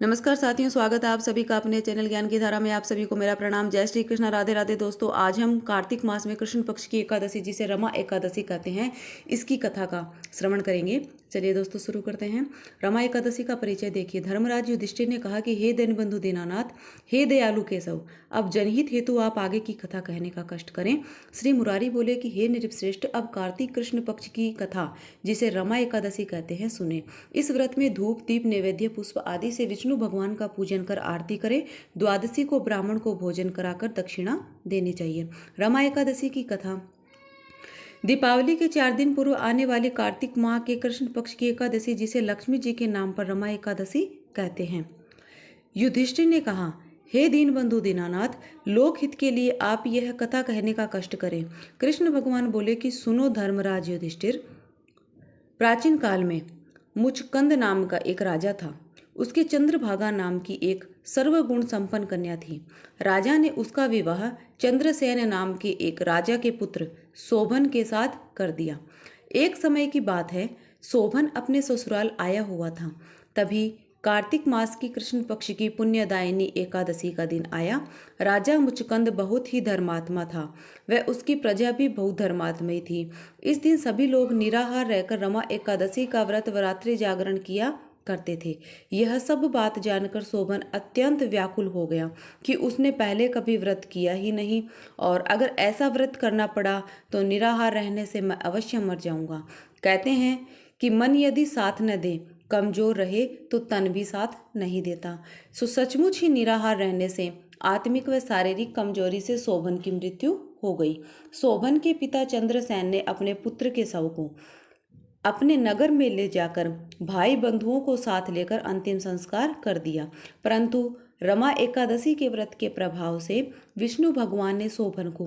नमस्कार साथियों, स्वागत है आप सभी का अपने चैनल ज्ञान की धारा में। आप सभी को मेरा प्रणाम। जय श्री कृष्ण, राधे राधे। दोस्तों, आज हम कार्तिक मास में कृष्ण पक्ष की एकादशी, जिसे रमा एकादशी कहते हैं, इसकी कथा का श्रवण करेंगे। चलिए दोस्तों, शुरू करते हैं। रमा एकादशी का परिचय देखिए। धर्मराज युधिष्ठिर ने कहा कि हे दीनबंधु दीनानाथ, हे दयालु केशव, अब जनहित हेतु आप आगे की कथा कहने का कष्ट करें। श्री मुरारी बोले कि हे नृपश्रेष्ठ, अब कार्तिक कृष्ण पक्ष की कथा, जिसे रमा एकादशी कहते हैं, सुने। इस व्रत में धूप दीप नैवेद्य पुष्प आदि से विष्णु भगवान का पूजन कर आरती करें। द्वादशी को ब्राह्मण को भोजन कराकर दक्षिणा देनी चाहिए। रमा एकादशी की कथा। दीपावली के 4 दिन पूर्व आने वाली कार्तिक माह के कृष्ण पक्ष की एकादशी, जिसे लक्ष्मी जी के नाम पर रमा एकादशी कहते हैं। युधिष्ठिर ने कहा, हे दीनबंधु दीनानाथ, लोक हित के लिए आप यह कथा कहने का कष्ट करें। कृष्ण भगवान बोले कि सुनो धर्मराज युधिष्ठिर, प्राचीन काल में मुचकंद नाम का एक राजा था। उसके चंद्रभागा नाम की एक सर्वगुण संपन्न कन्या थी। राजा ने उसका विवाह चंद्रसेन नाम के एक राजा के पुत्र शोभन के साथ कर दिया। एक समय की बात है, शोभन अपने ससुराल आया हुआ था। तभी कार्तिक मास की कृष्ण पक्ष की पुण्यदायिनी एकादशी का दिन आया। राजा मुचकंद बहुत ही धर्मात्मा था। वह उसकी प्रजा भी बहुत धर्मात्मयी थी। इस दिन सभी लोग निराहार रहकर रमा एकादशी का व्रत व रात्रि जागरण किया करते थे। यह सब बात जानकर शोभन अत्यंत व्याकुल हो गया कि उसने पहले कभी व्रत किया ही नहीं, और अगर ऐसा व्रत करना पड़ा तो निराहार रहने से मैं अवश्य मर जाऊंगा। कहते हैं कि मन यदि साथ न दे, कमजोर रहे, तो तन भी साथ नहीं देता। सो सचमुच ही निराहार रहने से आत्मिक व शारीरिक कमजोरी से शोभन की मृत्यु हो गई। शोभन के पिता चंद्रसेन ने अपने पुत्र के शव को अपने नगर में ले जाकर भाई बंधुओं को साथ लेकर अंतिम संस्कार कर दिया। परंतु रमा एकादशी के व्रत के प्रभाव से विष्णु भगवान ने शोभन को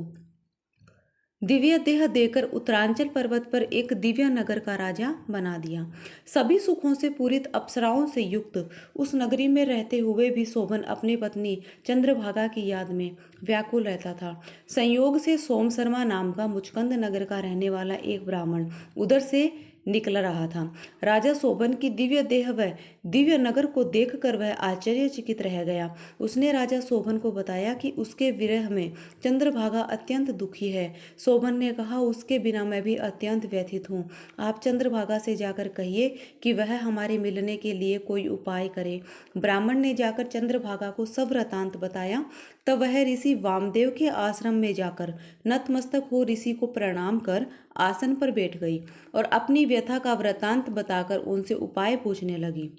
दिव्य देह देकर उत्तरांचल पर्वत पर एक दिव्य नगर का राजा बना दिया। सभी सुखों से पूरित अप्सराओं से युक्त उस नगरी में रहते हुए भी शोभन अपनी पत्नी चंद्रभागा की याद में व्याकुल रहता था। संयोग से सोम शर्मा नाम का मुचकंद नगर का रहने वाला एक ब्राह्मण उधर से निकल रहा था। राजा शोभन की दिव्य देह व दिव्य नगर को देखकर वह आश्चर्यचकित रह गया। उसने राजा शोभन को बताया कि उसके विरह में चंद्रभागा अत्यंत दुखी है। शोभन ने कहा, उसके बिना मैं भी अत्यंत व्यथित हूँ। आप चंद्रभागा से जाकर कहिए कि वह हमारे मिलने के लिए कोई उपाय करे। ब्राह्मण ने जाकर चंद्रभागा को सब वृतांत बताया। तब वह ऋषि वामदेव के आश्रम में जाकर नतमस्तक हो ऋषि को प्रणाम कर आसन पर बैठ गई और अपनी व्यथा का वृतांत बताकर उनसे उपाय पूछने लगी।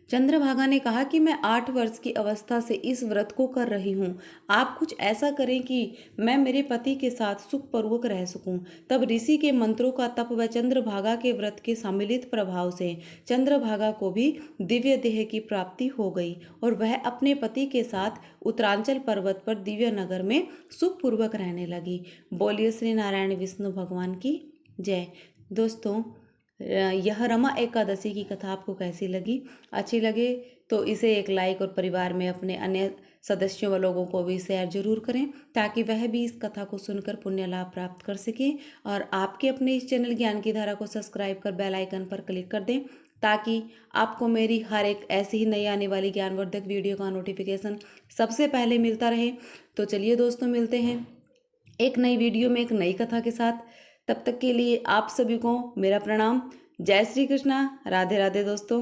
चंद्रभागा ने कहा कि मैं 8 वर्ष की अवस्था से इस व्रत को कर रही हूँ। आप कुछ ऐसा करें कि मैं मेरे पति के साथ सुखपूर्वक रह सकूं। तब ऋषि के मंत्रों का तप व चंद्रभागा के व्रत के सम्मिलित प्रभाव से चंद्रभागा को भी दिव्य देह की प्राप्ति हो गई और वह अपने पति के साथ उत्तरांचल पर्वत पर दिव्य नगर में सुखपूर्वक रहने लगी। बोलिए श्री नारायण विष्णु भगवान की जय। दोस्तों, यह रमा एकादशी की कथा आपको कैसी लगी? अच्छी लगे तो इसे एक लाइक और परिवार में अपने अन्य सदस्यों व लोगों को भी शेयर जरूर करें, ताकि वह भी इस कथा को सुनकर पुण्य लाभ प्राप्त कर सकें। और आपके अपने इस चैनल ज्ञान की धारा को सब्सक्राइब कर बेल आइकन पर क्लिक कर दें, ताकि आपको मेरी हर एक ऐसी ही नई आने वाली ज्ञानवर्धक वीडियो का नोटिफिकेशन सबसे पहले मिलता रहे। तो चलिए दोस्तों, मिलते हैं एक नई वीडियो में एक नई कथा के साथ। तब तक के लिए आप सभी को मेरा प्रणाम। जय श्री कृष्णा, राधे राधे दोस्तों।